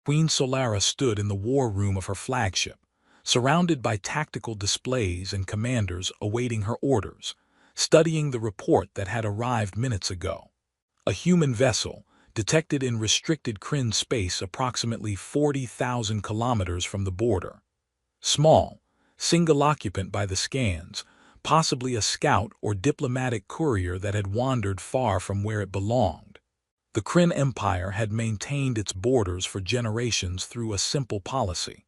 Queen Solara stood in the war room of her flagship, surrounded by tactical displays and commanders awaiting her orders, studying the report that had arrived minutes ago. A human vessel, detected in restricted Kryn space approximately 40,000 kilometers from the border. Small, single occupant by the scans, possibly a scout or diplomatic courier that had wandered far from where it belonged. The Kryn Empire had maintained its borders for generations through a simple policy.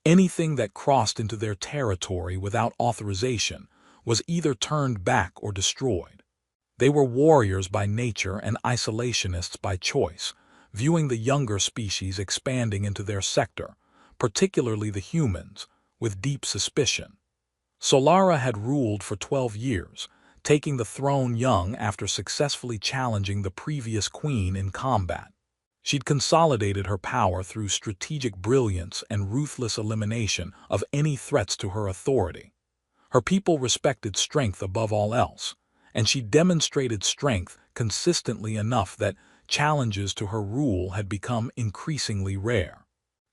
Anything that crossed into their territory without authorization was either turned back or destroyed. They were warriors by nature and isolationists by choice, viewing the younger species expanding into their sector, particularly the humans, with deep suspicion. Solara had ruled for 12 years, taking the throne young after successfully challenging the previous queen in combat. She'd consolidated her power through strategic brilliance and ruthless elimination of any threats to her authority. Her people respected strength above all else, and she demonstrated strength consistently enough that challenges to her rule had become increasingly rare.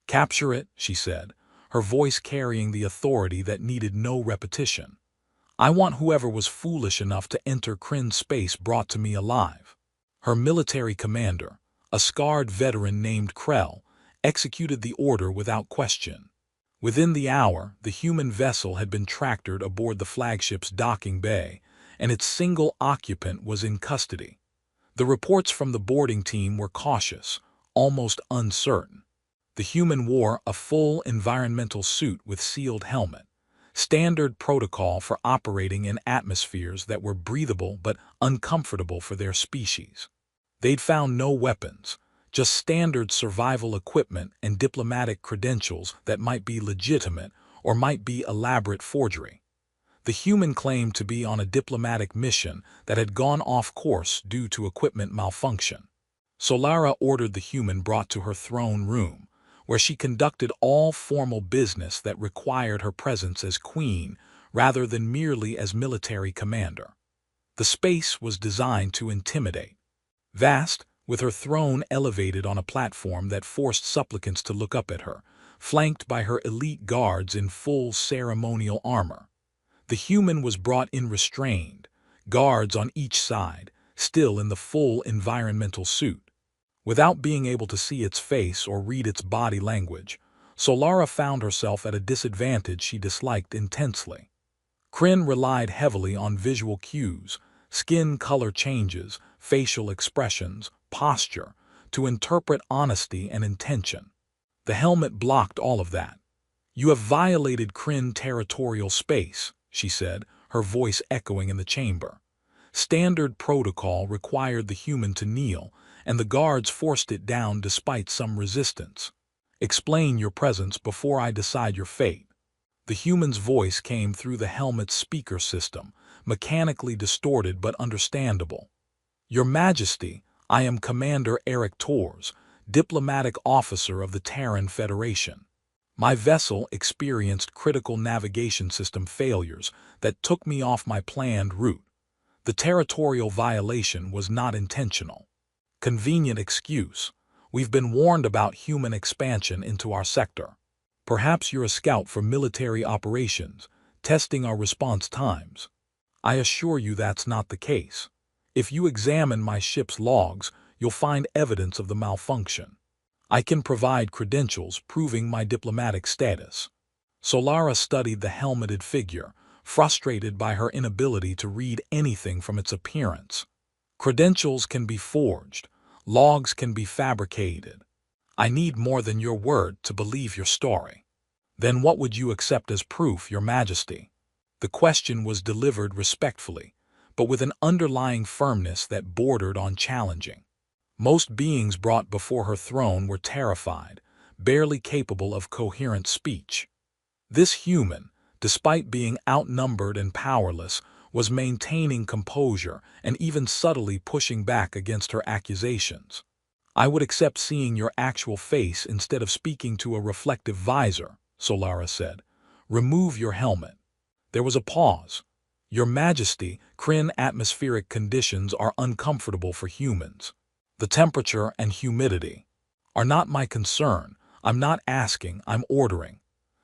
"Capture it," she said, her voice carrying the authority that needed no repetition. "I want whoever was foolish enough to enter Kryn space brought to me alive." Her military commander, a scarred veteran named Krell, executed the order without question. Within the hour, the human vessel had been tractored aboard the flagship's docking bay, and its single occupant was in custody. The reports from the boarding team were cautious, almost uncertain. The human wore a full environmental suit with sealed helmet, standard protocol for operating in atmospheres that were breathable but uncomfortable for their species. They'd found no weapons, just standard survival equipment and diplomatic credentials that might be legitimate or might be elaborate forgery. The human claimed to be on a diplomatic mission that had gone off course due to equipment malfunction. Solara ordered the human brought to her throne room, where she conducted all formal business that required her presence as queen rather than merely as military commander. The space was designed to intimidate. Vast, with her throne elevated on a platform that forced supplicants to look up at her, flanked by her elite guards in full ceremonial armor. The human was brought in restrained, guards on each side, still in the full environmental suit. Without being able to see its face or read its body language, Solara found herself at a disadvantage she disliked intensely. Kryn relied heavily on visual cues, skin color changes, facial expressions, posture, to interpret honesty and intention. The helmet blocked all of that. "You have violated Kryn territorial space," she said, her voice echoing in the chamber. Standard protocol required the human to kneel, and the guards forced it down despite some resistance. "Explain your presence before I decide your fate." The human's voice came through the helmet's speaker system, mechanically distorted but understandable. "Your Majesty, I am Commander Eric Torres, diplomatic officer of the Terran Federation. My vessel experienced critical navigation system failures that took me off my planned route. The territorial violation was not intentional." "Convenient excuse. We've been warned about human expansion into our sector. Perhaps you're a scout for military operations, testing our response times." "I assure you that's not the case. If you examine my ship's logs, you'll find evidence of the malfunction. I can provide credentials proving my diplomatic status." Solara studied the helmeted figure, frustrated by her inability to read anything from its appearance. "Credentials can be forged. Logs can be fabricated. I need more than your word to believe your story." "Then what would you accept as proof, Your Majesty?" The question was delivered respectfully, but with an underlying firmness that bordered on challenging. Most beings brought before her throne were terrified, barely capable of coherent speech. This human, despite being outnumbered and powerless, was maintaining composure and even subtly pushing back against her accusations. "I would accept seeing your actual face instead of speaking to a reflective visor," Solara said. "Remove your helmet." There was a pause. "Your Majesty, Kryn atmospheric conditions are uncomfortable for humans. The temperature and humidity are not my concern, I'm not asking, I'm ordering.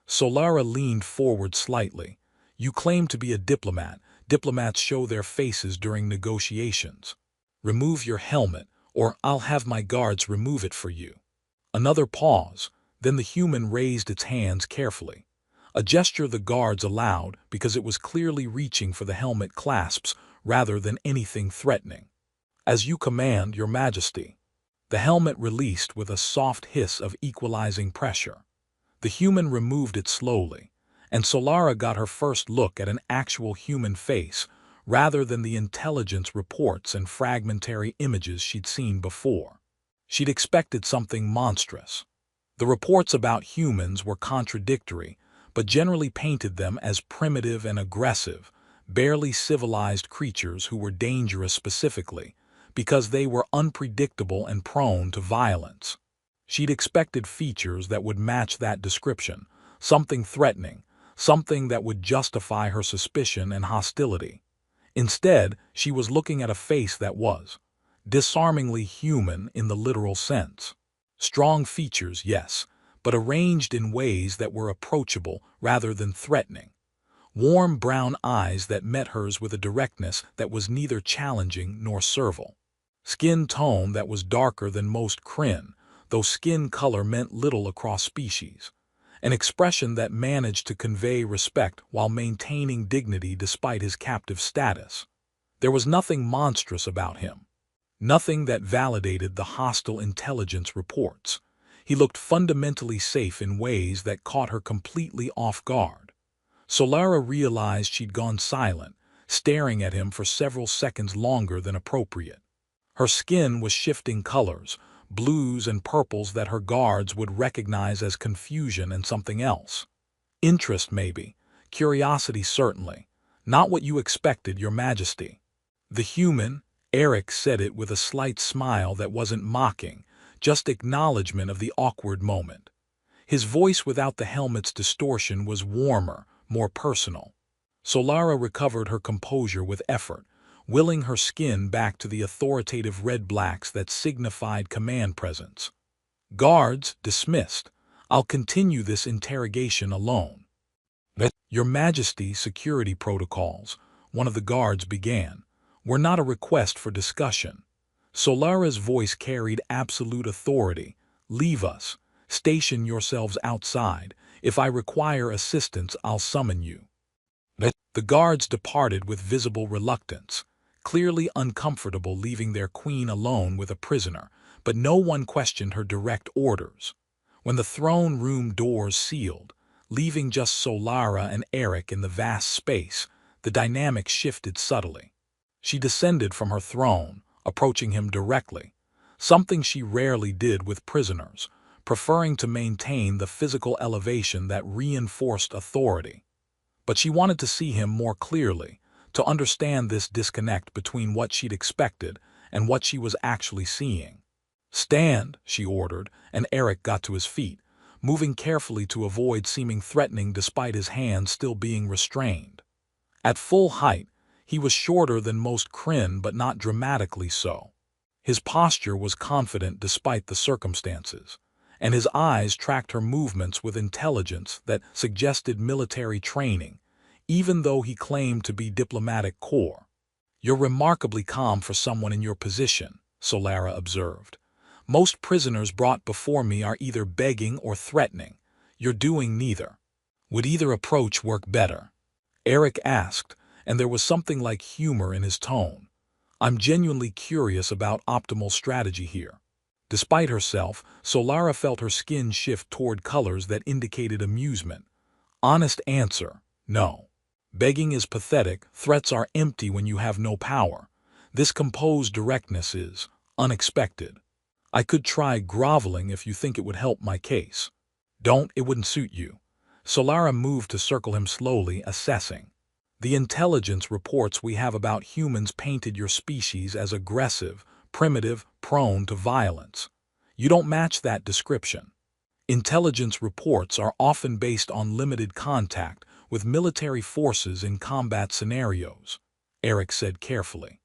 Solara leaned forward slightly. You claim to be a diplomat. Diplomats show their faces during negotiations. Remove your helmet, or I'll have my guards remove it for you. Another pause, then the human raised its hands carefully. A gesture the guards allowed because it was clearly reaching for the helmet clasps rather than anything threatening. As you command, Your Majesty. The helmet released with a soft hiss of equalizing pressure. The human removed it slowly, and Solara got her first look at an actual human face rather than the intelligence reports and fragmentary images she'd seen before. She'd expected something monstrous. The reports about humans were contradictory, but generally painted them as primitive and aggressive, barely civilized creatures who were dangerous specifically because they were unpredictable and prone to violence. She'd expected features that would match that description, something threatening, something that would justify her suspicion and hostility. Instead, she was looking at a face that was disarmingly human in the literal sense. Strong features, yes, but arranged in ways that were approachable rather than threatening. Warm brown eyes that met hers with a directness that was neither challenging nor servile. Skin tone that was darker than most Kryn, though skin color meant little across species. An expression that managed to convey respect while maintaining dignity despite his captive status. There was nothing monstrous about him. Nothing that validated the hostile intelligence reports. He looked fundamentally safe in ways that caught her completely off guard. Solara realized she'd gone silent, staring at him for several seconds longer than appropriate. Her skin was shifting colors, blues and purples that her guards would recognize as confusion and something else. Interest, maybe. Curiosity, certainly. Not what you expected, Your Majesty. The human, Eric said it with a slight smile that wasn't mocking, just acknowledgement of the awkward moment. His voice without the helmet's distortion was warmer, more personal. Solara recovered her composure with effort, willing her skin back to the authoritative red-blacks that signified command presence. Guards, dismissed. I'll continue this interrogation alone. Your Majesty, security protocols, one of the guards began, were not a request for discussion. Solara's voice carried absolute authority. Leave us. Station yourselves outside. If I require assistance, I'll summon you. The guards departed with visible reluctance, clearly uncomfortable leaving their queen alone with a prisoner, but no one questioned her direct orders. When the throne room doors sealed, leaving just Solara and Eric in the vast space, the dynamic shifted subtly. She descended from her throne, approaching him directly, something she rarely did with prisoners, preferring to maintain the physical elevation that reinforced authority. But she wanted to see him more clearly, to understand this disconnect between what she'd expected and what she was actually seeing. Stand, she ordered, and Eric got to his feet, moving carefully to avoid seeming threatening despite his hands still being restrained. At full height, he was shorter than most Kryn, but not dramatically so. His posture was confident despite the circumstances, and his eyes tracked her movements with intelligence that suggested military training, even though he claimed to be diplomatic corps. You're remarkably calm for someone in your position, Solara observed. Most prisoners brought before me are either begging or threatening. You're doing neither. Would either approach work better? Eric asked, and there was something like humor in his tone. I'm genuinely curious about optimal strategy here. Despite herself, Solara felt her skin shift toward colors that indicated amusement. Honest answer, no. Begging is pathetic, threats are empty when you have no power. This composed directness is unexpected. I could try groveling if you think it would help my case. Don't, it wouldn't suit you. Solara moved to circle him slowly, assessing. The intelligence reports we have about humans painted your species as aggressive, primitive, prone to violence. You don't match that description. Intelligence reports are often based on limited contact with military forces in combat scenarios, Eric said carefully.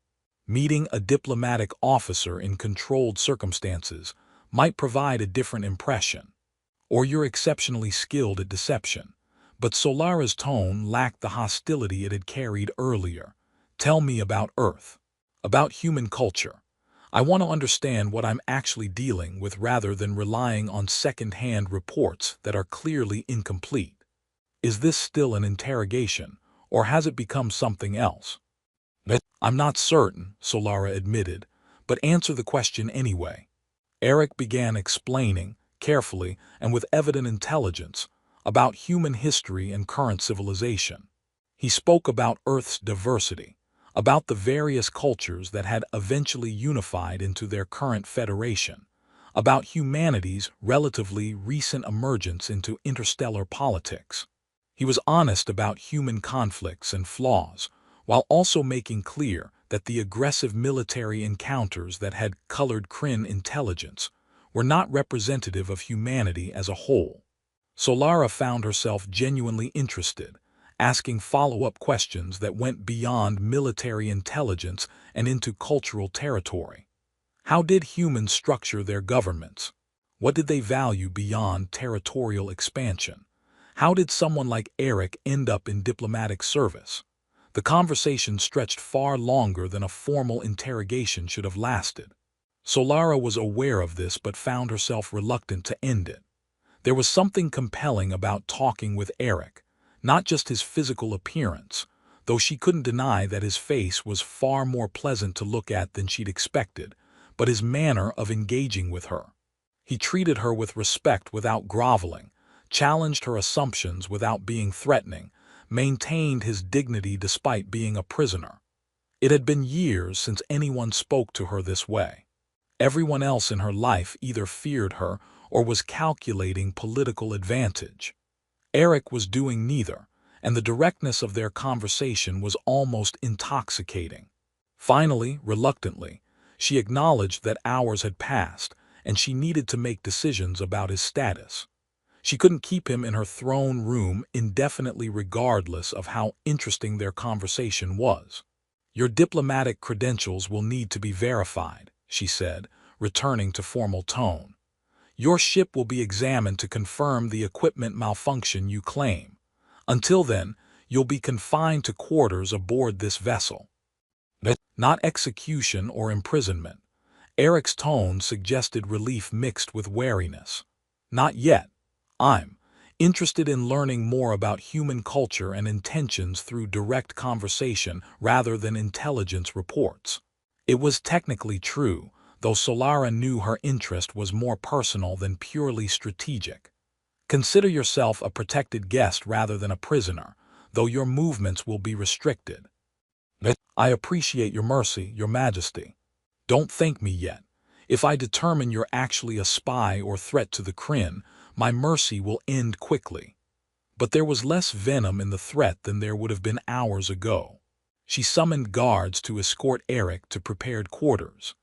Meeting a diplomatic officer in controlled circumstances might provide a different impression. or you're exceptionally skilled at deception. But Solara's tone lacked the hostility it had carried earlier. Tell me about Earth. About human culture. I want to understand what I'm actually dealing with rather than relying on second-hand reports that are clearly incomplete. Is this still an interrogation, or has it become something else? I'm not certain, Solara admitted, but answer the question anyway. Eric began explaining, carefully and with evident intelligence, about human history and current civilization. He spoke about Earth's diversity, about the various cultures that had eventually unified into their current federation, about humanity's relatively recent emergence into interstellar politics. He was honest about human conflicts and flaws, while also making clear that the aggressive military encounters that had colored Kryn intelligence were not representative of humanity as a whole. Solara found herself genuinely interested, asking follow-up questions that went beyond military intelligence and into cultural territory. How did humans structure their governments? What did they value beyond territorial expansion? How did someone like Eric end up in diplomatic service? The conversation stretched far longer than a formal interrogation should have lasted. Solara was aware of this but found herself reluctant to end it. There was something compelling about talking with Eric, not just his physical appearance, though she couldn't deny that his face was far more pleasant to look at than she'd expected, but his manner of engaging with her. He treated her with respect without groveling, challenged her assumptions without being threatening, maintained his dignity despite being a prisoner. It had been years since anyone spoke to her this way. Everyone else in her life either feared her or was calculating political advantage. Eric was doing neither, and the directness of their conversation was almost intoxicating. Finally, reluctantly, she acknowledged that hours had passed, and she needed to make decisions about his status. She couldn't keep him in her throne room indefinitely regardless of how interesting their conversation was. Your diplomatic credentials will need to be verified, she said, returning to formal tone. Your ship will be examined to confirm the equipment malfunction you claim. Until then, you'll be confined to quarters aboard this vessel. Not execution or imprisonment. Eric's tone suggested relief mixed with wariness. Not yet. I'm interested in learning more about human culture and intentions through direct conversation rather than intelligence reports. It was technically true, though Solara knew her interest was more personal than purely strategic. Consider yourself a protected guest rather than a prisoner, though your movements will be restricted. I appreciate your mercy, Your Majesty. Don't thank me yet. If I determine you're actually a spy or threat to the Kryn, my mercy will end quickly. But there was less venom in the threat than there would have been hours ago. She summoned guards to escort Eric to prepared quarters.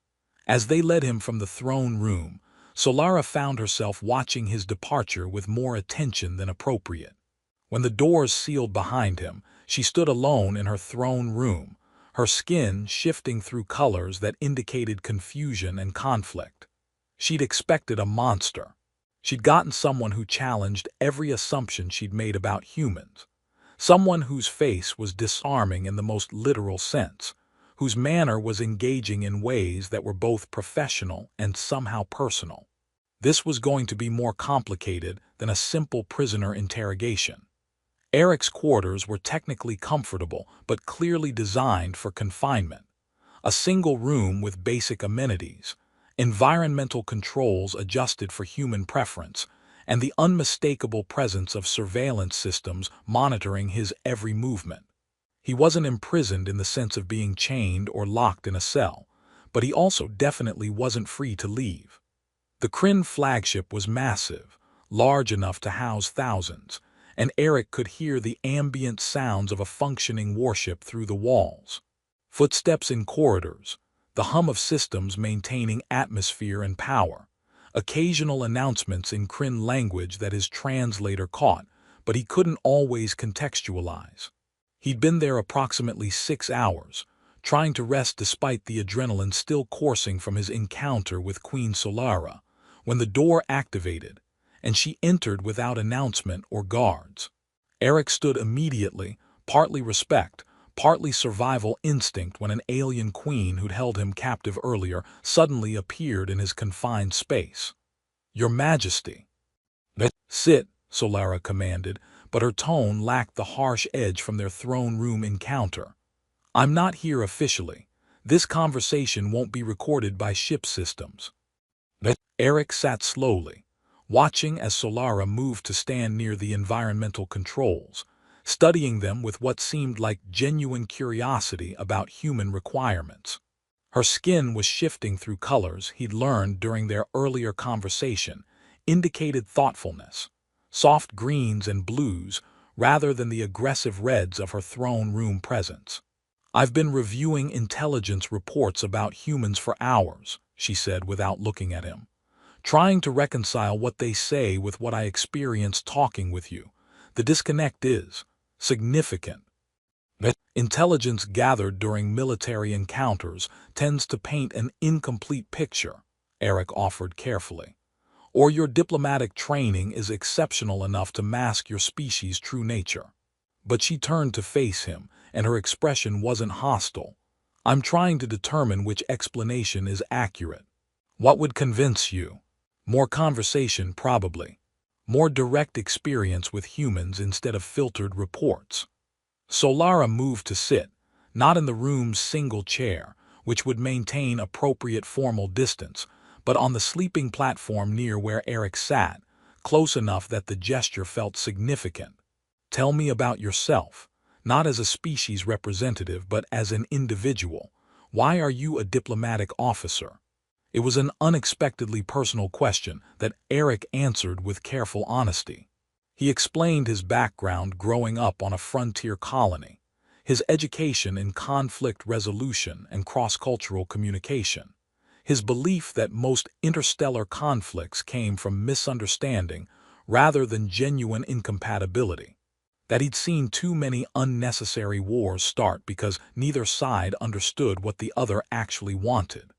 As they led him from the throne room, Solara found herself watching his departure with more attention than appropriate. When the doors sealed behind him, she stood alone in her throne room, her skin shifting through colors that indicated confusion and conflict. She'd expected a monster. She'd gotten someone who challenged every assumption she'd made about humans, someone whose face was disarming in the most literal sense, whose manner was engaging in ways that were both professional and somehow personal. This was going to be more complicated than a simple prisoner interrogation. Eric's quarters were technically comfortable but clearly designed for confinement. A single room with basic amenities, environmental controls adjusted for human preference, and the unmistakable presence of surveillance systems monitoring his every movement. He wasn't imprisoned in the sense of being chained or locked in a cell, but he also definitely wasn't free to leave. The Kryn flagship was massive, large enough to house thousands, and Eric could hear the ambient sounds of a functioning warship through the walls. Footsteps in corridors, the hum of systems maintaining atmosphere and power, occasional announcements in Kryn language that his translator caught, but he couldn't always contextualize. He'd been there approximately 6 hours, trying to rest despite the adrenaline still coursing from his encounter with Queen Solara, when the door activated, and she entered without announcement or guards. Eric stood immediately, partly respect, partly survival instinct when an alien queen who'd held him captive earlier suddenly appeared in his confined space. "Your Majesty." "Sit," Solara commanded, but her tone lacked the harsh edge from their throne room encounter. "I'm not here officially. This conversation won't be recorded by ship systems." Eric sat slowly, watching as Solara moved to stand near the environmental controls, studying them with what seemed like genuine curiosity about human requirements. Her skin was shifting through colors he'd learned during their earlier conversation, indicated thoughtfulness, soft greens and blues rather than the aggressive reds of her throne room presence. "I've been reviewing intelligence reports about humans for hours," she said without looking at him, "trying to reconcile what they say with what I experienced talking with you. The disconnect is significant. Intelligence gathered during military encounters tends to paint an incomplete picture," Eric offered carefully. "Or your diplomatic training is exceptional enough to mask your species' true nature." But she turned to face him, and her expression wasn't hostile. "I'm trying to determine which explanation is accurate. What would convince you? More conversation, probably. More direct experience with humans instead of filtered reports." Solara moved to sit, not in the room's single chair, which would maintain appropriate formal distance, but on the sleeping platform near where Eric sat, close enough that the gesture felt significant. "Tell me about yourself, not as a species representative but as an individual. Why are you a diplomatic officer?" It was an unexpectedly personal question that Eric answered with careful honesty. He explained his background growing up on a frontier colony, his education in conflict resolution and cross-cultural communication, his belief that most interstellar conflicts came from misunderstanding rather than genuine incompatibility, that he'd seen too many unnecessary wars start because neither side understood what the other actually wanted.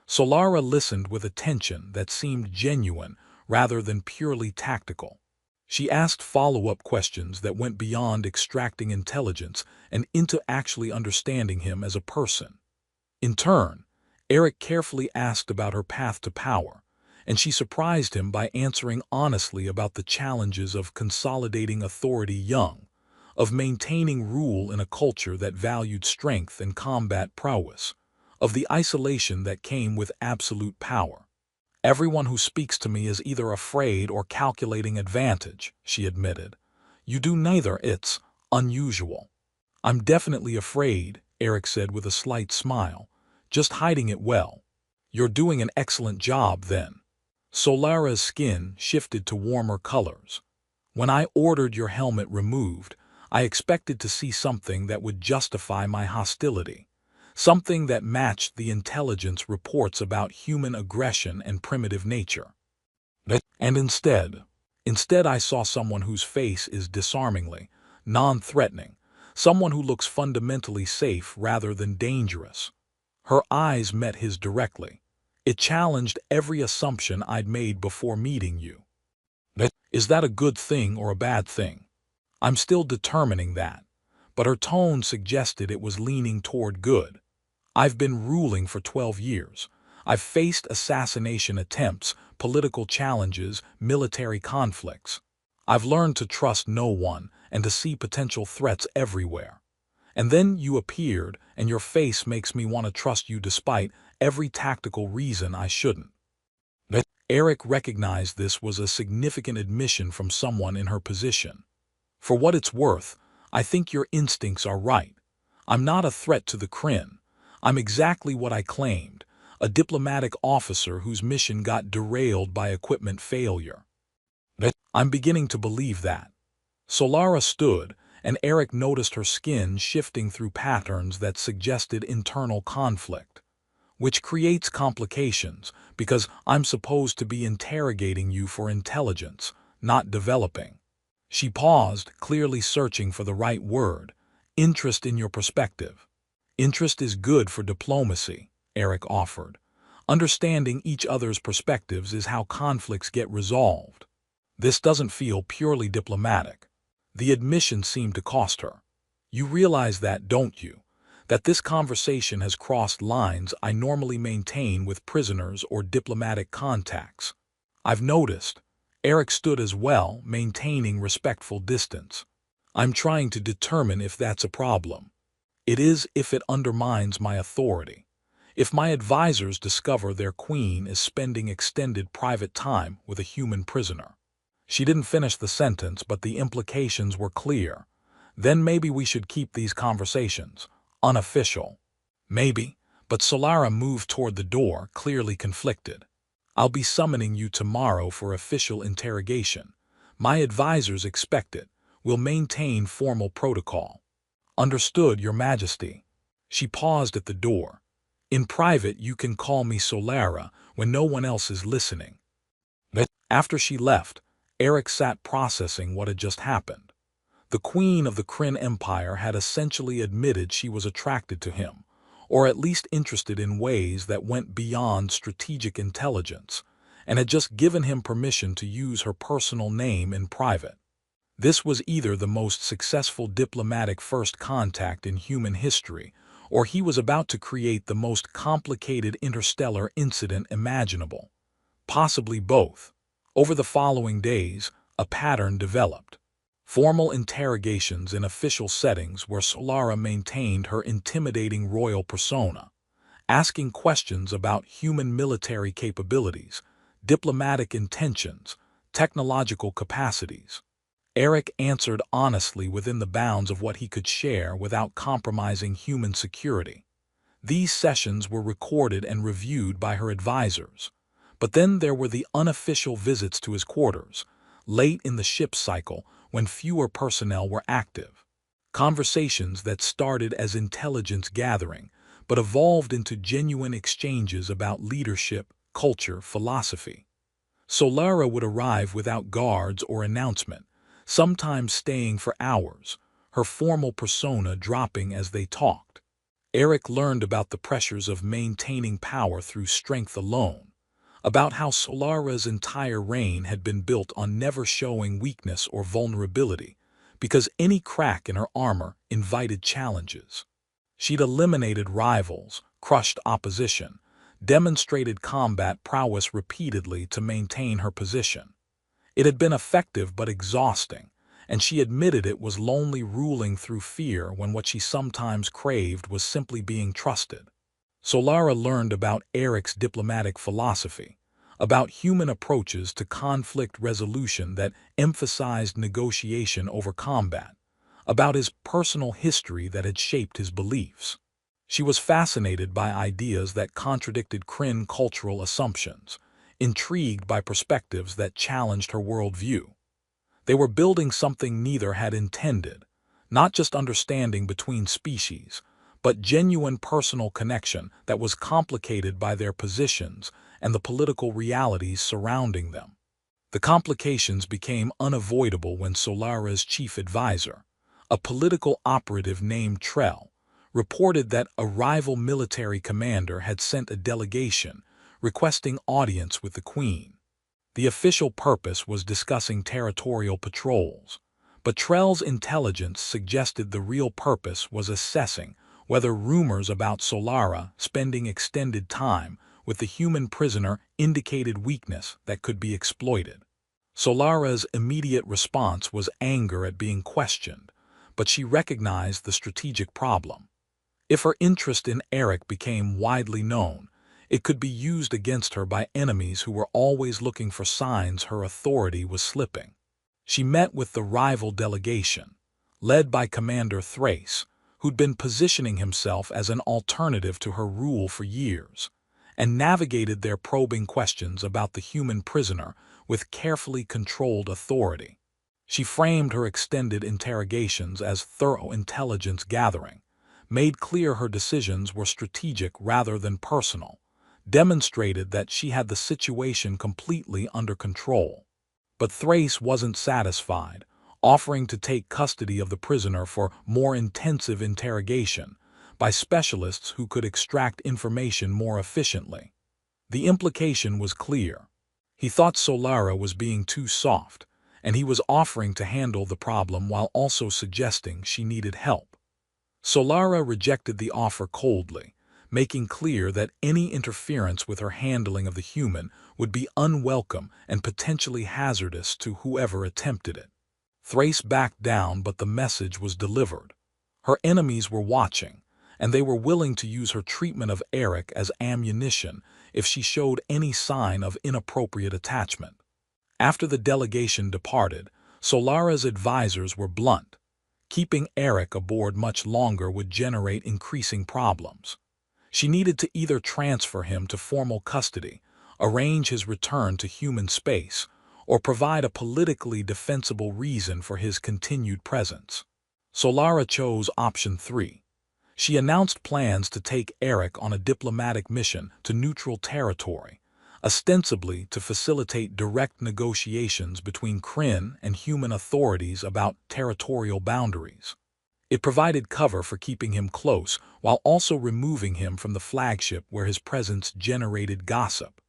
Solara listened with attention that seemed genuine rather than purely tactical. She asked follow-up questions that went beyond extracting intelligence and into actually understanding him as a person. In turn, Eric carefully asked about her path to power, and she surprised him by answering honestly about the challenges of consolidating authority young, of maintaining rule in a culture that valued strength and combat prowess, of the isolation that came with absolute power. "Everyone who speaks to me is either afraid or calculating advantage," she admitted. "You do neither. It's unusual." "I'm definitely afraid," Eric said with a slight smile, "just hiding it well." "You're doing an excellent job, then." Solara's skin shifted to warmer colors. "When I ordered your helmet removed, I expected to see something that would justify my hostility. Something that matched the intelligence reports about human aggression and primitive nature. And instead I saw someone whose face is disarmingly, non-threatening, someone who looks fundamentally safe rather than dangerous." Her eyes met his directly. "It challenged every assumption I'd made before meeting you." "Is that a good thing or a bad thing?" "I'm still determining that," but her tone suggested it was leaning toward good. "I've been ruling for 12 years. I've faced assassination attempts, political challenges, military conflicts. I've learned to trust no one and to see potential threats everywhere. And then you appeared, and your face makes me want to trust you despite every tactical reason I shouldn't." Eric recognized this was a significant admission from someone in her position. "For what it's worth, I think your instincts are right. I'm not a threat to the Kryn. I'm exactly what I claimed, a diplomatic officer whose mission got derailed by equipment failure." "I'm beginning to believe that." Solara stood, and Eric noticed her skin shifting through patterns that suggested internal conflict. "Which creates complications, because I'm supposed to be interrogating you for intelligence, not developing." She paused, clearly searching for the right word. "Interest in your perspective." "Interest is good for diplomacy," Eric offered. "Understanding each other's perspectives is how conflicts get resolved." This doesn't feel purely diplomatic. The admission seemed to cost her. You realize that, don't you? That this conversation has crossed lines I normally maintain with prisoners or diplomatic contacts. I've noticed. Eric stood as well, maintaining respectful distance. I'm trying to determine if that's a problem. It is if it undermines my authority. If my advisors discover their queen is spending extended private time with a human prisoner. She didn't finish the sentence, but the implications were clear. Then maybe we should keep these conversations unofficial. Maybe, but Solara moved toward the door, clearly conflicted. I'll be summoning you tomorrow for official interrogation. My advisors expect it. We'll maintain formal protocol. Understood, Your Majesty. She paused at the door. In private, you can call me Solara when no one else is listening. After she left, Eric sat processing what had just happened. The queen of the Kryn Empire had essentially admitted she was attracted to him, or at least interested in ways that went beyond strategic intelligence, and had just given him permission to use her personal name in private. This was either the most successful diplomatic first contact in human history, or he was about to create the most complicated interstellar incident imaginable. Possibly both. Over the following days, a pattern developed. Formal interrogations in official settings where Solara maintained her intimidating royal persona, asking questions about human military capabilities, diplomatic intentions, technological capacities. Eric answered honestly within the bounds of what he could share without compromising human security. These sessions were recorded and reviewed by her advisors. But then there were the unofficial visits to his quarters, late in the ship's cycle when fewer personnel were active. Conversations that started as intelligence gathering but evolved into genuine exchanges about leadership, culture, philosophy. Solara would arrive without guards or announcement, sometimes staying for hours, her formal persona dropping as they talked. Eric learned about the pressures of maintaining power through strength alone, about how Solara's entire reign had been built on never showing weakness or vulnerability, because any crack in her armor invited challenges. She'd eliminated rivals, crushed opposition, demonstrated combat prowess repeatedly to maintain her position. It had been effective but exhausting, and she admitted it was lonely ruling through fear when what she sometimes craved was simply being trusted. Solara learned about Eric's diplomatic philosophy, about human approaches to conflict resolution that emphasized negotiation over combat, about his personal history that had shaped his beliefs. She was fascinated by ideas that contradicted Kryn cultural assumptions, intrigued by perspectives that challenged her worldview. They were building something neither had intended, not just understanding between species, but genuine personal connection that was complicated by their positions and the political realities surrounding them. The complications became unavoidable when Solara's chief advisor, a political operative named Trell, reported that a rival military commander had sent a delegation requesting audience with the Queen. The official purpose was discussing territorial patrols, but Trell's intelligence suggested the real purpose was assessing whether rumors about Solara spending extended time with the human prisoner indicated weakness that could be exploited. Solara's immediate response was anger at being questioned, but she recognized the strategic problem. If her interest in Eric became widely known, it could be used against her by enemies who were always looking for signs her authority was slipping. She met with the rival delegation, led by Commander Thrace, who'd been positioning himself as an alternative to her rule for years, and navigated their probing questions about the human prisoner with carefully controlled authority. She framed her extended interrogations as thorough intelligence gathering, made clear her decisions were strategic rather than personal, demonstrated that she had the situation completely under control. But Thrace wasn't satisfied, offering to take custody of the prisoner for more intensive interrogation by specialists who could extract information more efficiently. The implication was clear. He thought Solara was being too soft, and he was offering to handle the problem while also suggesting she needed help. Solara rejected the offer coldly, making clear that any interference with her handling of the human would be unwelcome and potentially hazardous to whoever attempted it. Thrace backed down, but the message was delivered. Her enemies were watching, and they were willing to use her treatment of Eric as ammunition if she showed any sign of inappropriate attachment. After the delegation departed, Solara's advisors were blunt. Keeping Eric aboard much longer would generate increasing problems. She needed to either transfer him to formal custody, arrange his return to human space, or provide a politically defensible reason for his continued presence. Solara chose option 3. She announced plans to take Eric on a diplomatic mission to neutral territory, ostensibly to facilitate direct negotiations between Kryn and human authorities about territorial boundaries. It provided cover for keeping him close while also removing him from the flagship where his presence generated gossip.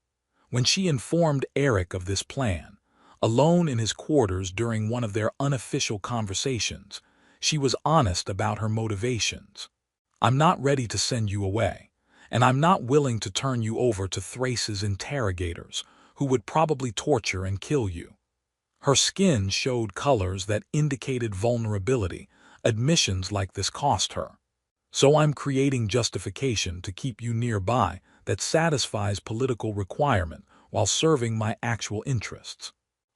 When she informed Eric of this plan, alone in his quarters during one of their unofficial conversations, she was honest about her motivations. "I'm not ready to send you away, and I'm not willing to turn you over to Thrace's interrogators, who would probably torture and kill you." Her skin showed colors that indicated vulnerability. Admissions like this cost her. "So I'm creating justification to keep you nearby that satisfies political requirement while serving my actual interests."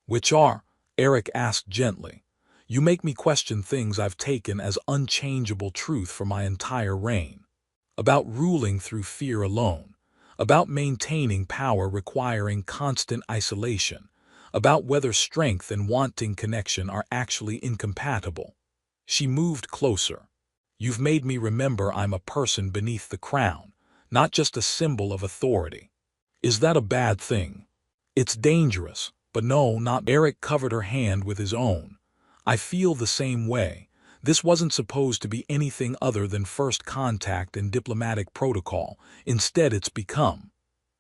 "Which are?" Eric asked gently. "You make me question things I've taken as unchangeable truth for my entire reign. About ruling through fear alone, about maintaining power requiring constant isolation, about whether strength and wanting connection are actually incompatible." She moved closer. "You've made me remember I'm a person beneath the crown, not just a symbol of authority. Is that a bad thing?" "It's dangerous, but no, not..." Eric covered her hand with his own. "I feel the same way. This wasn't supposed to be anything other than first contact and diplomatic protocol. Instead, it's become..."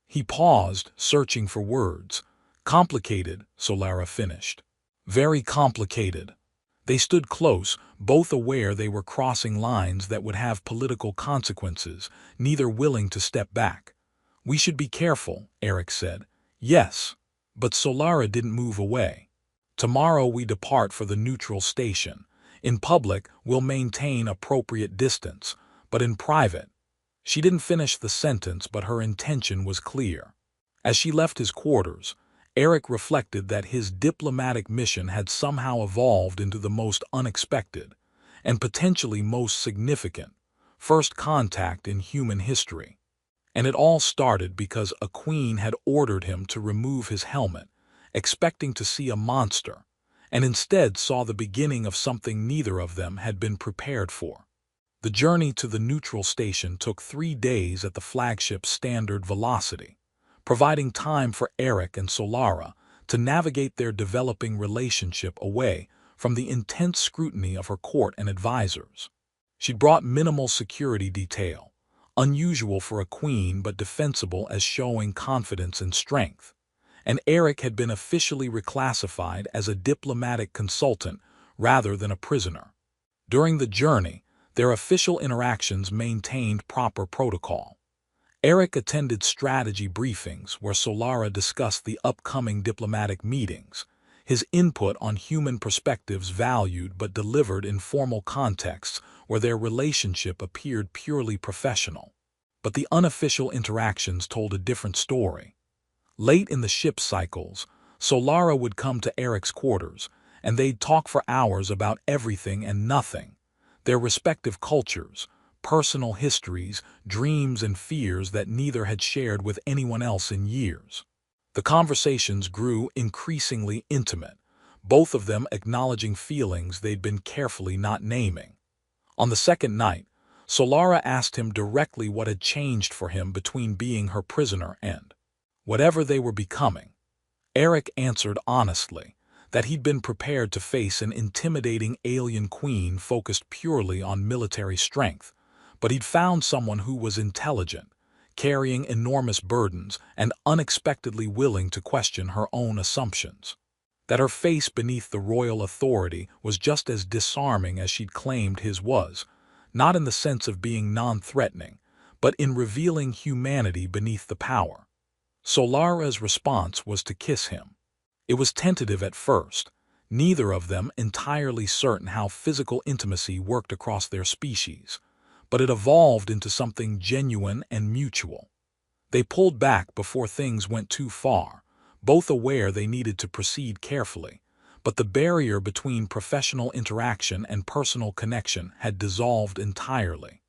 He paused, searching for words. "Complicated," Solara finished. "Very complicated." They stood close, both aware they were crossing lines that would have political consequences, neither willing to step back. "We should be careful," Eric said. "Yes." But Solara didn't move away. "Tomorrow we depart for the neutral station. In public, we'll maintain appropriate distance, but in private..." She didn't finish the sentence, but her intention was clear. As she left his quarters, Eric reflected that his diplomatic mission had somehow evolved into the most unexpected, and potentially most significant, first contact in human history. And it all started because a queen had ordered him to remove his helmet, expecting to see a monster, and instead saw the beginning of something neither of them had been prepared for. The journey to the neutral station took 3 days at the flagship's standard velocity, providing time for Eric and Solara to navigate their developing relationship away from the intense scrutiny of her court and advisors. She'd brought minimal security detail, unusual for a queen but defensible as showing confidence and strength, and Eric had been officially reclassified as a diplomatic consultant rather than a prisoner. During the journey, their official interactions maintained proper protocol. Eric attended strategy briefings where Solara discussed the upcoming diplomatic meetings, his input on human perspectives valued but delivered in formal contexts where their relationship appeared purely professional. But the unofficial interactions told a different story. Late in the ship's cycles, Solara would come to Eric's quarters, and they'd talk for hours about everything and nothing, their respective cultures, personal histories, dreams and fears that neither had shared with anyone else in years. The conversations grew increasingly intimate, both of them acknowledging feelings they'd been carefully not naming. On the second night, Solara asked him directly what had changed for him between being her prisoner and whatever they were becoming. Eric answered honestly that he'd been prepared to face an intimidating alien queen focused purely on military strength, but he'd found someone who was intelligent, carrying enormous burdens and unexpectedly willing to question her own assumptions. that her face beneath the royal authority was just as disarming as she'd claimed his was, not in the sense of being non-threatening, but in revealing humanity beneath the power. Solara's response was to kiss him. It was tentative at first, neither of them entirely certain how physical intimacy worked across their species, but it evolved into something genuine and mutual. They pulled back before things went too far, both aware they needed to proceed carefully, but the barrier between professional interaction and personal connection had dissolved entirely.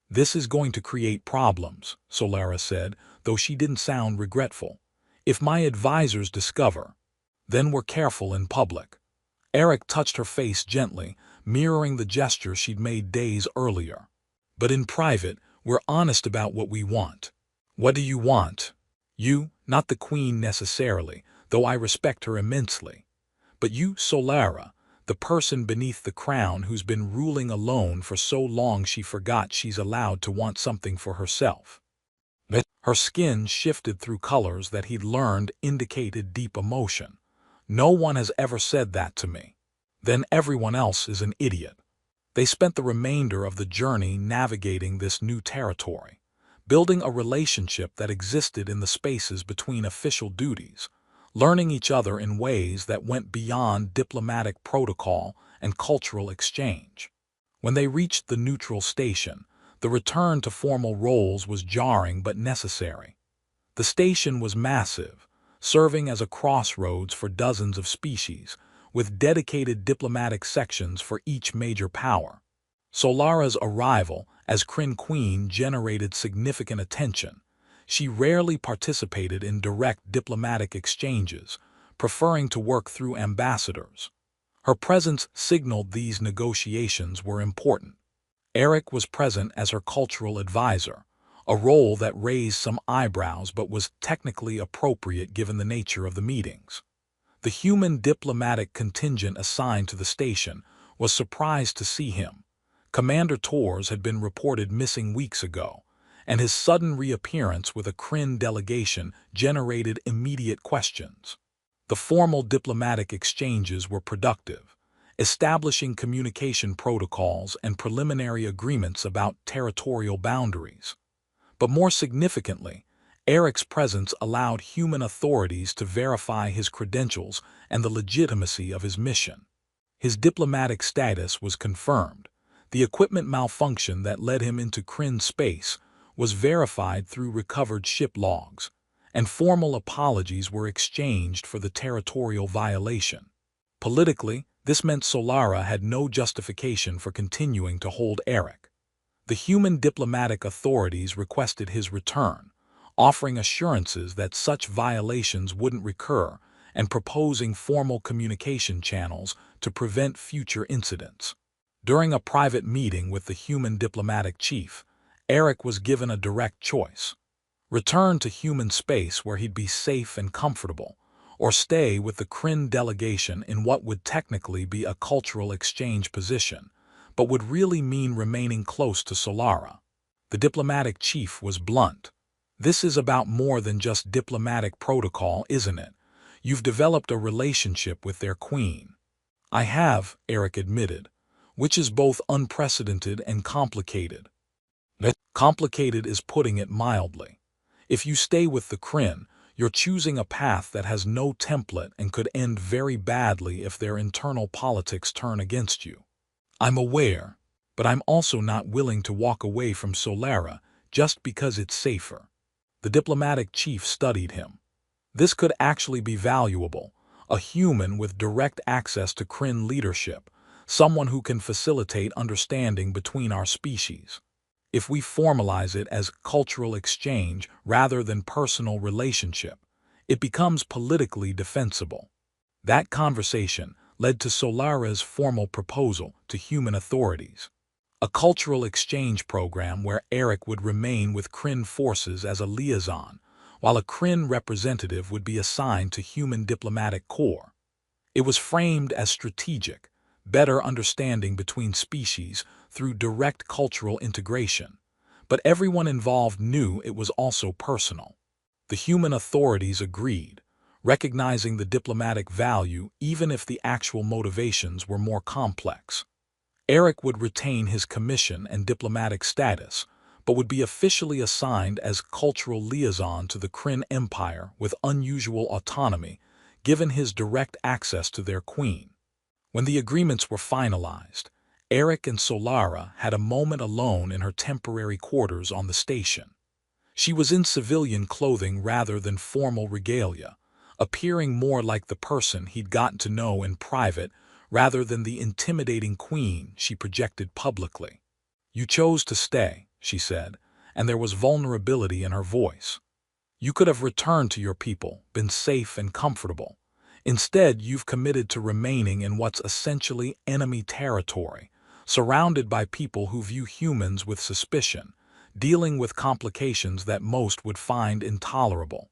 "This is going to create problems," Solara said, though she didn't sound regretful. "If my advisors discover, then we're careful in public." Eric touched her face gently, mirroring the gesture she'd made days earlier. "But in private, we're honest about what we want." "What do you want?" "You, not the Queen necessarily, though I respect her immensely. But you, Solara, the person beneath the crown who's been ruling alone for so long she forgot she's allowed to want something for herself." Her skin shifted through colors that he'd learned indicated deep emotion. "No one has ever said that to me." "Then everyone else is an idiot." They spent the remainder of the journey navigating this new territory, building a relationship that existed in the spaces between official duties, learning each other in ways that went beyond diplomatic protocol and cultural exchange. When they reached the neutral station, the return to formal roles was jarring but necessary. The station was massive, serving as a crossroads for dozens of species, with dedicated diplomatic sections for each major power. Solara's arrival as Kryn Queen generated significant attention. She rarely participated in direct diplomatic exchanges, preferring to work through ambassadors. Her presence signaled these negotiations were important. Eric was present as her cultural advisor, a role that raised some eyebrows but was technically appropriate given the nature of the meetings. The human diplomatic contingent assigned to the station was surprised to see him. Commander Tors had been reported missing weeks ago, and his sudden reappearance with a Kryn delegation generated immediate questions. The formal diplomatic exchanges were productive, establishing communication protocols and preliminary agreements about territorial boundaries. But more significantly, Eric's presence allowed human authorities to verify his credentials and the legitimacy of his mission. His diplomatic status was confirmed. The equipment malfunction that led him into Kryn space was verified through recovered ship logs, and formal apologies were exchanged for the territorial violation. Politically, this meant Solara had no justification for continuing to hold Eric. The human diplomatic authorities requested his return, offering assurances that such violations wouldn't recur and proposing formal communication channels to prevent future incidents. During a private meeting with the human diplomatic chief, Eric was given a direct choice: return to human space where he'd be safe and comfortable, or stay with the Kryn delegation in what would technically be a cultural exchange position, but would really mean remaining close to Solara. The diplomatic chief was blunt. "This is about more than just diplomatic protocol, isn't it? You've developed a relationship with their queen." "I have," Eric admitted, "which is both unprecedented and complicated." "Complicated is putting it mildly. If you stay with the Kryn, you're choosing a path that has no template and could end very badly if their internal politics turn against you." "I'm aware, but I'm also not willing to walk away from Solara just because it's safer." The diplomatic chief studied him. "This could actually be valuable, a human with direct access to Kryn leadership, someone who can facilitate understanding between our species. If we formalize it as cultural exchange rather than personal relationship, it becomes politically defensible." That conversation led to Solara's formal proposal to human authorities: a cultural exchange program where Eric would remain with Kryn forces as a liaison, while a Kryn representative would be assigned to human diplomatic corps. It was framed as strategic, better understanding between species through direct cultural integration, but everyone involved knew it was also personal. The human authorities agreed, recognizing the diplomatic value even if the actual motivations were more complex. Eric would retain his commission and diplomatic status, but would be officially assigned as cultural liaison to the Kryn Empire with unusual autonomy, given his direct access to their queen. When the agreements were finalized, Eric and Solara had a moment alone in her temporary quarters on the station. She was in civilian clothing rather than formal regalia, appearing more like the person he'd gotten to know in private rather than the intimidating queen she projected publicly. "You chose to stay," she said, and there was vulnerability in her voice. "You could have returned to your people, been safe and comfortable. Instead, you've committed to remaining in what's essentially enemy territory, surrounded by people who view humans with suspicion, dealing with complications that most would find intolerable."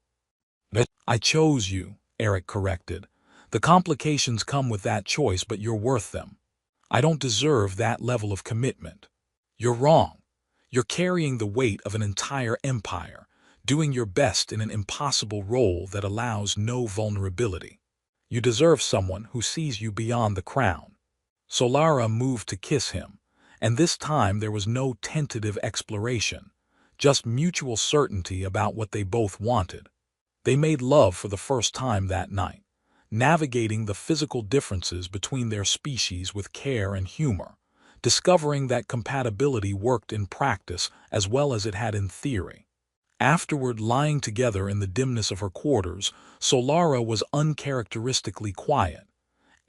"I chose you," Eric corrected. "The complications come with that choice, but you're worth them. I don't deserve that level of commitment." "You're wrong. You're carrying the weight of an entire empire, doing your best in an impossible role that allows no vulnerability. You deserve someone who sees you beyond the crown." Solara moved to kiss him, and this time there was no tentative exploration, just mutual certainty about what they both wanted. They made love for the first time that night, navigating the physical differences between their species with care and humor, discovering that compatibility worked in practice as well as it had in theory. Afterward, lying together in the dimness of her quarters, Solara was uncharacteristically quiet.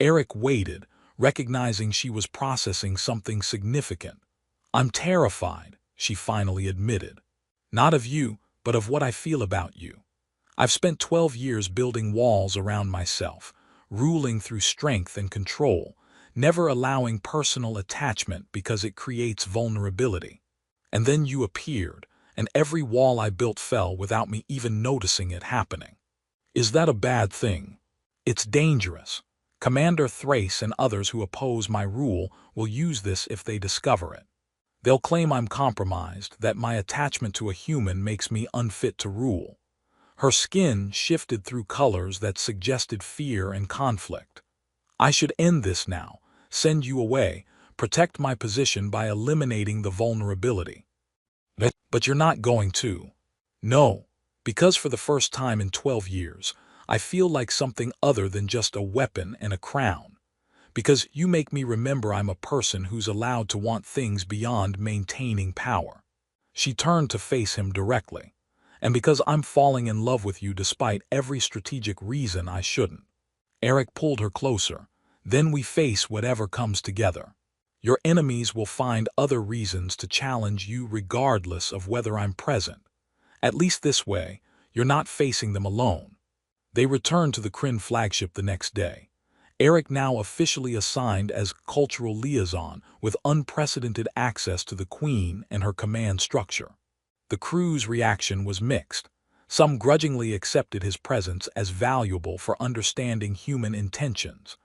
Eric waited, recognizing she was processing something significant. "I'm terrified," she finally admitted. "Not of you, but of what I feel about you. I've spent 12 years building walls around myself, ruling through strength and control, never allowing personal attachment because it creates vulnerability. And then you appeared, and every wall I built fell without me even noticing it happening. Is that a bad thing? It's dangerous. Commander Thrace and others who oppose my rule will use this if they discover it. They'll claim I'm compromised, that my attachment to a human makes me unfit to rule." Her skin shifted through colors that suggested fear and conflict. "I should end this now, send you away, protect my position by eliminating the vulnerability. But you're not going to." "No, because for the first time in 12 years, I feel like something other than just a weapon and a crown. Because you make me remember I'm a person who's allowed to want things beyond maintaining power." She turned to face him directly. "And because I'm falling in love with you despite every strategic reason I shouldn't." Eric pulled her closer. "Then we face whatever comes together. Your enemies will find other reasons to challenge you regardless of whether I'm present. At least this way, you're not facing them alone." They returned to the Kryn flagship the next day. Eric now officially assigned as cultural liaison with unprecedented access to the Queen and her command structure. The crew's reaction was mixed. Some grudgingly accepted his presence as valuable for understanding human intentions.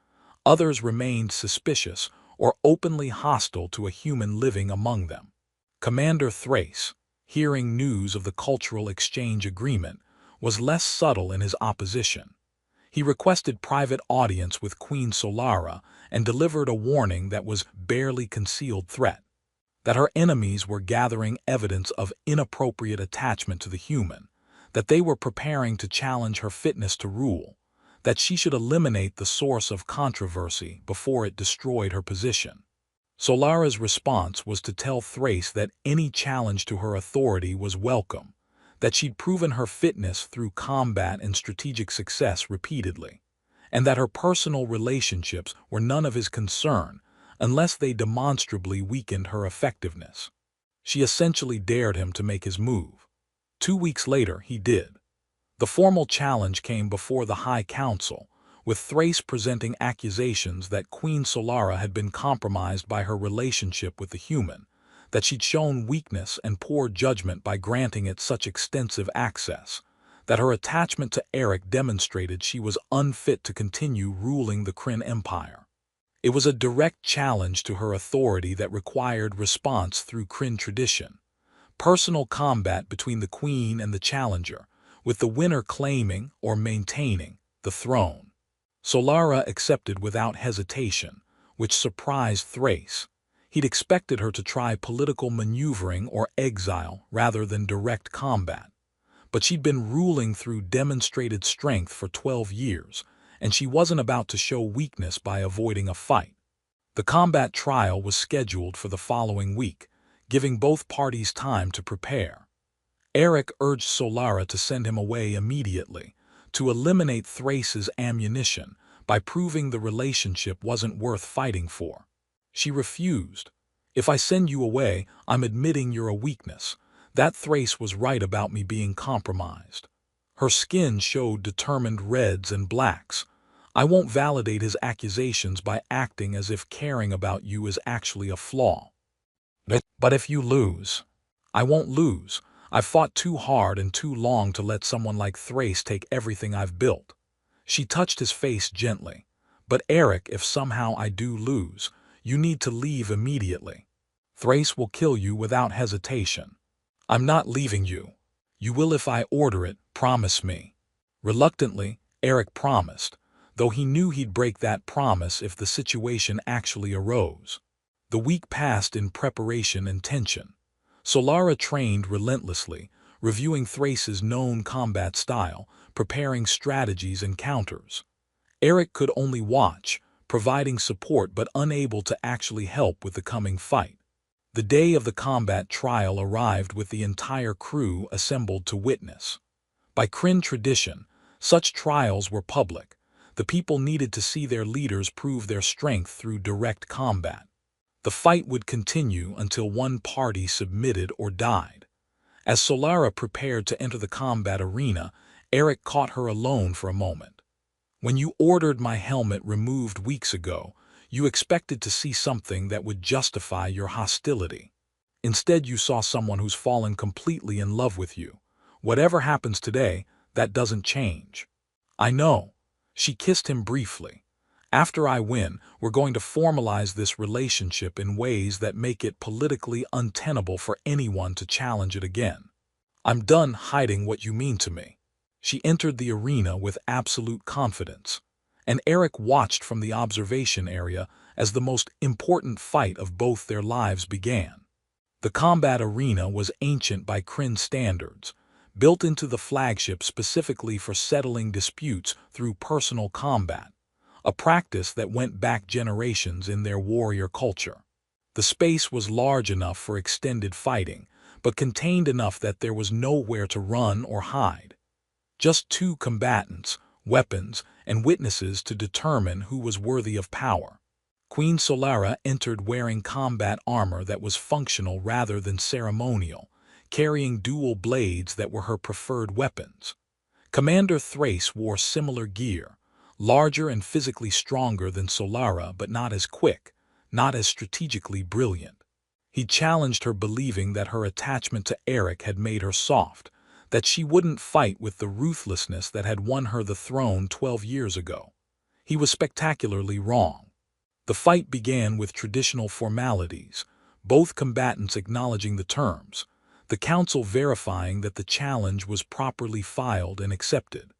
Others remained suspicious or openly hostile to a human living among them. Commander Thrace, hearing news of the cultural exchange agreement, was less subtle in his opposition. He requested private audience with Queen Solara and delivered a warning that was barely concealed threat, that her enemies were gathering evidence of inappropriate attachment to the human, that they were preparing to challenge her fitness to rule, that she should eliminate the source of controversy before it destroyed her position. Solara's response was to tell Thrace that any challenge to her authority was welcome, that she'd proven her fitness through combat and strategic success repeatedly, and that her personal relationships were none of his concern unless they demonstrably weakened her effectiveness. She essentially dared him to make his move. 2 weeks later, he did. The formal challenge came before the High Council, with Thrace presenting accusations that Queen Solara had been compromised by her relationship with the human, that she'd shown weakness and poor judgment by granting it such extensive access, that her attachment to Eric demonstrated she was unfit to continue ruling the Kryn Empire. It was a direct challenge to her authority that required response through Kryn tradition. Personal combat between the Queen and the challenger, with the winner claiming or maintaining the throne. Solara accepted without hesitation, which surprised Thrace. He'd expected her to try political maneuvering or exile rather than direct combat. But she'd been ruling through demonstrated strength for 12 years, and she wasn't about to show weakness by avoiding a fight. The combat trial was scheduled for the following week, giving both parties time to prepare. Eric urged Solara to send him away immediately, to eliminate Thrace's ammunition by proving the relationship wasn't worth fighting for. She refused. "If I send you away, I'm admitting you're a weakness. That Thrace was right about me being compromised." Her skin showed determined reds and blacks. "I won't validate his accusations by acting as if caring about you is actually a flaw." "But if you lose?" "I won't lose. I've fought too hard and too long to let someone like Thrace take everything I've built." She touched his face gently. "But Eric, if somehow I do lose, you need to leave immediately. Thrace will kill you without hesitation." "I'm not leaving you." "You will if I order it, promise me." Reluctantly, Eric promised, though he knew he'd break that promise if the situation actually arose. The week passed in preparation and tension. Solara trained relentlessly, reviewing Thrace's known combat style, preparing strategies and counters. Eric could only watch, providing support but unable to actually help with the coming fight. The day of the combat trial arrived with the entire crew assembled to witness. By Kryn tradition, such trials were public. The people needed to see their leaders prove their strength through direct combat. The fight would continue until one party submitted or died. As Solara prepared to enter the combat arena, Eric caught her alone for a moment. "When you ordered my helmet removed weeks ago, you expected to see something that would justify your hostility. Instead, you saw someone who's fallen completely in love with you. Whatever happens today, that doesn't change." "I know." She kissed him briefly. "After I win, we're going to formalize this relationship in ways that make it politically untenable for anyone to challenge it again. I'm done hiding what you mean to me." She entered the arena with absolute confidence, and Eric watched from the observation area as the most important fight of both their lives began. The combat arena was ancient by Kryn standards, built into the flagship specifically for settling disputes through personal combat, a practice that went back generations in their warrior culture. The space was large enough for extended fighting, but contained enough that there was nowhere to run or hide. Just two combatants, weapons, and witnesses to determine who was worthy of power. Queen Solara entered wearing combat armor that was functional rather than ceremonial, carrying dual blades that were her preferred weapons. Commander Thrace wore similar gear, larger and physically stronger than Solara but not as quick, not as strategically brilliant. He challenged her, believing that her attachment to Eric had made her soft, that she wouldn't fight with the ruthlessness that had won her the throne 12 years ago. He was spectacularly wrong. The fight began with traditional formalities, both combatants acknowledging the terms, the council verifying that the challenge was properly filed and accepted.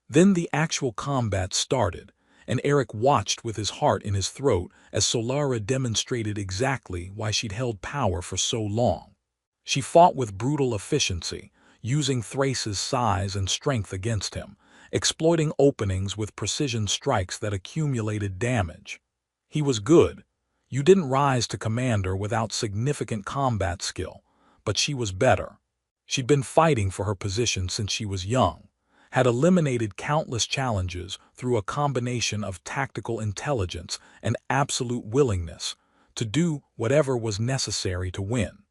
Then the actual combat started, and Eric watched with his heart in his throat as Solara demonstrated exactly why she'd held power for so long. She fought with brutal efficiency, using Thrace's size and strength against him, exploiting openings with precision strikes that accumulated damage. He was good. You didn't rise to commander without significant combat skill, but she was better. She'd been fighting for her position since she was young, had eliminated countless challenges through a combination of tactical intelligence and absolute willingness to do whatever was necessary to win.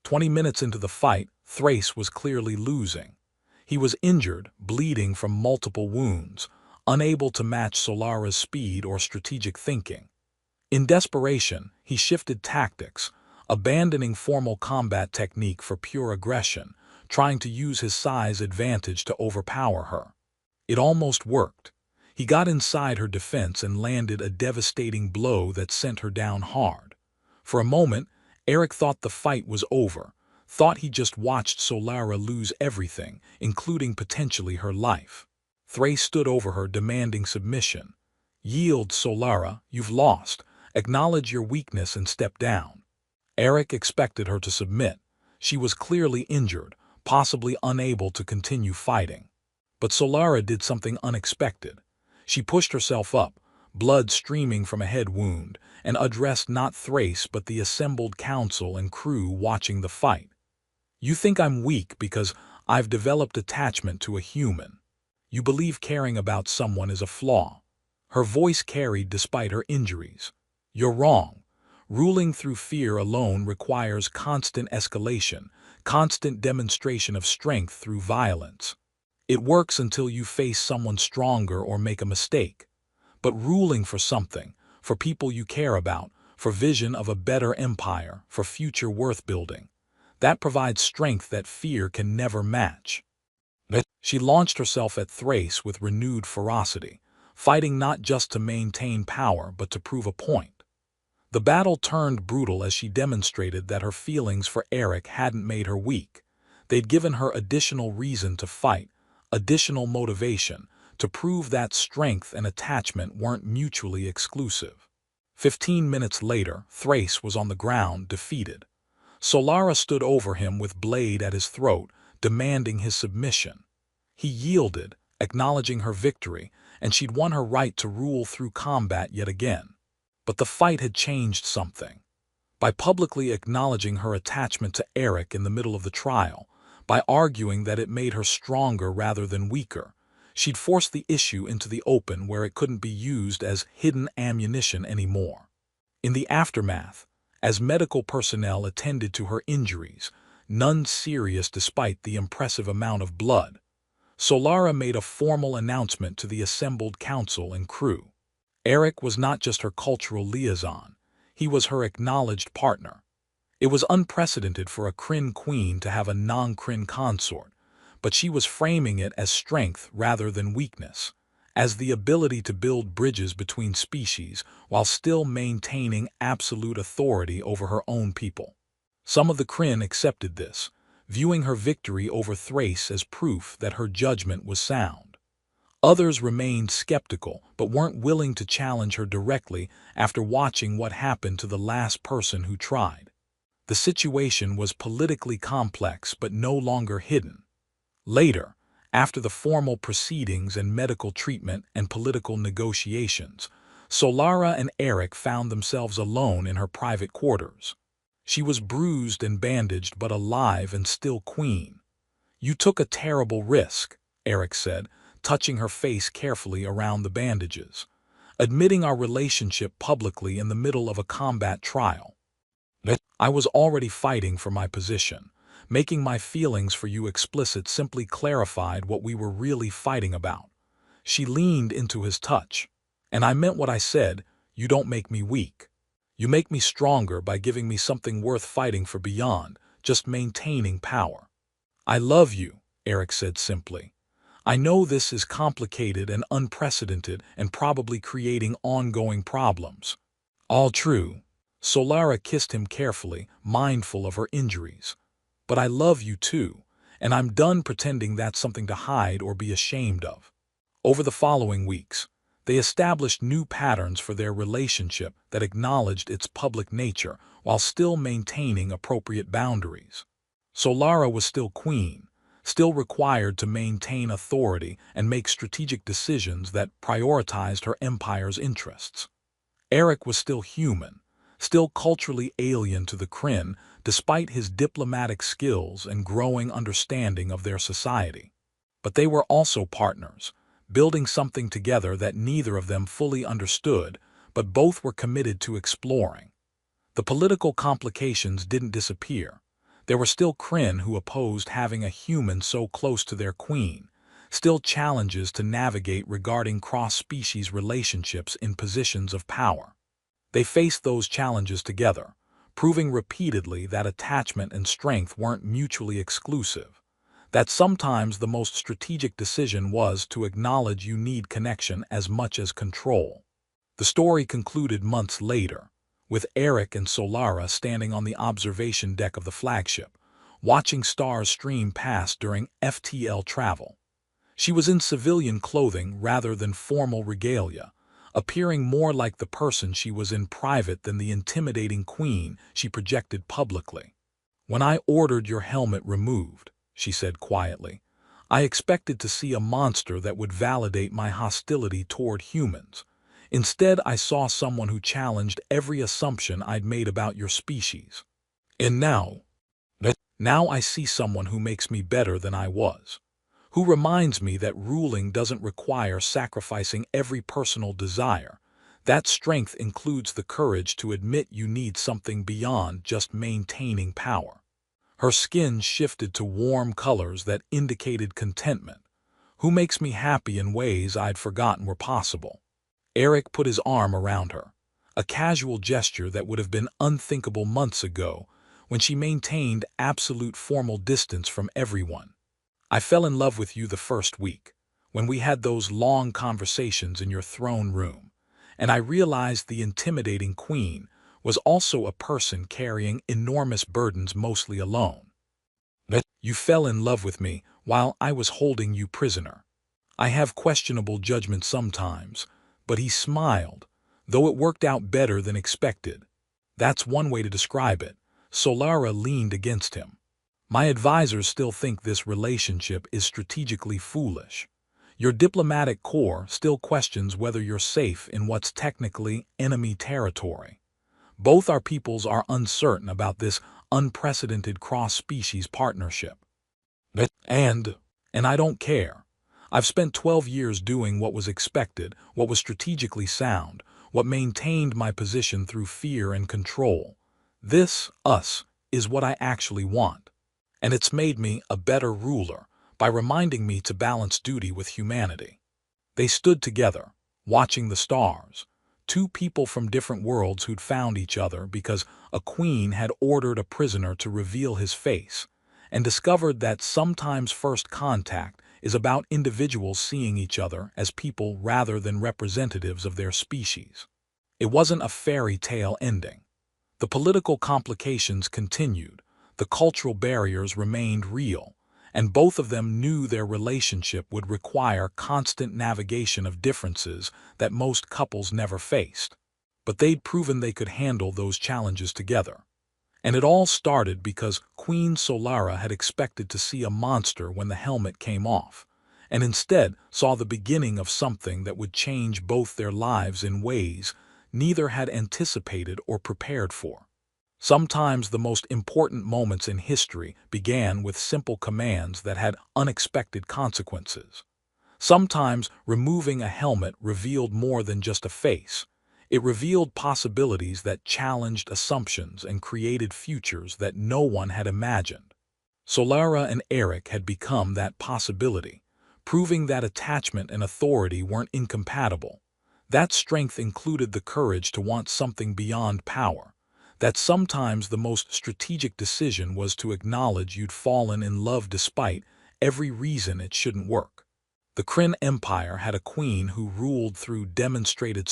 20 minutes into the fight, Thrace was clearly losing. He was injured, bleeding from multiple wounds, unable to match Solara's speed or strategic thinking. In desperation, he shifted tactics, abandoning formal combat technique for pure aggression, trying to use his size advantage to overpower her. It almost worked. He got inside her defense and landed a devastating blow that sent her down hard. For a moment, Eric thought the fight was over, thought he just watched Solara lose everything, including potentially her life. Thrace stood over her, demanding submission. "Yield, Solara, you've lost. Acknowledge your weakness and step down." Eric expected her to submit. She was clearly injured, possibly unable to continue fighting. But Solara did something unexpected. She pushed herself up, blood streaming from a head wound, and addressed not Thrace but the assembled council and crew watching the fight. "You think I'm weak because I've developed attachment to a human. You believe caring about someone is a flaw." Her voice carried despite her injuries. "You're wrong. Ruling through fear alone requires constant escalation, constant demonstration of strength through violence. It works until you face someone stronger or make a mistake. But ruling for something, for people you care about, for vision of a better empire, for future worth building, that provides strength that fear can never match." She launched herself at Thrace with renewed ferocity, fighting not just to maintain power but to prove a point. The battle turned brutal as she demonstrated that her feelings for Eric hadn't made her weak. They'd given her additional reason to fight, additional motivation, to prove that strength and attachment weren't mutually exclusive. 15 minutes later, Thrace was on the ground, defeated. Solara stood over him with blade at his throat, demanding his submission. He yielded, acknowledging her victory, and she'd won her right to rule through combat yet again. But the fight had changed something. By publicly acknowledging her attachment to Eric in the middle of the trial, by arguing that it made her stronger rather than weaker, she'd forced the issue into the open where it couldn't be used as hidden ammunition anymore. In the aftermath, as medical personnel attended to her injuries, none serious despite the impressive amount of blood, Solara made a formal announcement to the assembled council and crew. Eric was not just her cultural liaison, he was her acknowledged partner. It was unprecedented for a Kryn queen to have a non-Kryn consort, but she was framing it as strength rather than weakness, as the ability to build bridges between species while still maintaining absolute authority over her own people. Some of the Kryn accepted this, viewing her victory over Thrace as proof that her judgment was sound. Others remained skeptical but weren't willing to challenge her directly after watching what happened to the last person who tried. The situation was politically complex but no longer hidden. Later, after the formal proceedings and medical treatment and political negotiations, Solara and Eric found themselves alone in her private quarters. She was bruised and bandaged but alive and still queen. "You took a terrible risk," Eric said, touching her face carefully around the bandages, "admitting our relationship publicly in the middle of a combat trial. I was already fighting for my position. Making my feelings for you explicit simply clarified what we were really fighting about." She leaned into his touch. "And I meant what I said, you don't make me weak. You make me stronger by giving me something worth fighting for beyond just maintaining power." "I love you," Eric said simply. "I know this is complicated and unprecedented and probably creating ongoing problems." "All true." Solara kissed him carefully, mindful of her injuries. "But I love you too, and I'm done pretending that's something to hide or be ashamed of." Over the following weeks, they established new patterns for their relationship that acknowledged its public nature while still maintaining appropriate boundaries. Solara was still queen, still required to maintain authority and make strategic decisions that prioritized her empire's interests. Eric was still human, still culturally alien to the Kryn despite his diplomatic skills and growing understanding of their society. But they were also partners, building something together that neither of them fully understood, but both were committed to exploring. The political complications didn't disappear. There were still Kryn who opposed having a human so close to their queen, still challenges to navigate regarding cross-species relationships in positions of power. They faced those challenges together, proving repeatedly that attachment and strength weren't mutually exclusive, that sometimes the most strategic decision was to acknowledge you need connection as much as control. The story concluded months later, with Eric and Solara standing on the observation deck of the flagship, watching stars stream past during FTL travel. She was in civilian clothing rather than formal regalia, appearing more like the person she was in private than the intimidating queen she projected publicly. "When I ordered your helmet removed," she said quietly, "I expected to see a monster that would validate my hostility toward humans. Instead, I saw someone who challenged every assumption I'd made about your species. And now I see someone who makes me better than I was, who reminds me that ruling doesn't require sacrificing every personal desire. That strength includes the courage to admit you need something beyond just maintaining power." Her skin shifted to warm colors that indicated contentment. "Who makes me happy in ways I'd forgotten were possible." Eric put his arm around her, a casual gesture that would have been unthinkable months ago when she maintained absolute formal distance from everyone. "I fell in love with you the first week, when we had those long conversations in your throne room, and I realized the intimidating queen was also a person carrying enormous burdens mostly alone. You fell in love with me while I was holding you prisoner. I have questionable judgment sometimes," but he smiled, though it worked out better than expected. "That's one way to describe it." Solara leaned against him. "My advisors still think this relationship is strategically foolish. Your diplomatic corps still questions whether you're safe in what's technically enemy territory. Both our peoples are uncertain about this unprecedented cross-species partnership. And I don't care. I've spent 12 years doing what was expected, what was strategically sound, what maintained my position through fear and control. Us, is what I actually want. And it's made me a better ruler by reminding me to balance duty with humanity." They stood together, watching the stars, two people from different worlds who'd found each other because a queen had ordered a prisoner to reveal his face, and discovered that sometimes first contact is about individuals seeing each other as people rather than representatives of their species. It wasn't a fairy tale ending. The political complications continued, the cultural barriers remained real, and both of them knew their relationship would require constant navigation of differences that most couples never faced. But they'd proven they could handle those challenges together. And it all started because Queen Solara had expected to see a monster when the helmet came off, and instead saw the beginning of something that would change both their lives in ways neither had anticipated or prepared for. Sometimes the most important moments in history began with simple commands that had unexpected consequences. Sometimes removing a helmet revealed more than just a face. It revealed possibilities that challenged assumptions and created futures that no one had imagined. Solara and Eric had become that possibility, proving that attachment and authority weren't incompatible. That strength included the courage to want something beyond power, that sometimes the most strategic decision was to acknowledge you'd fallen in love despite every reason it shouldn't work. The Kryn Empire had a queen who ruled through demonstrated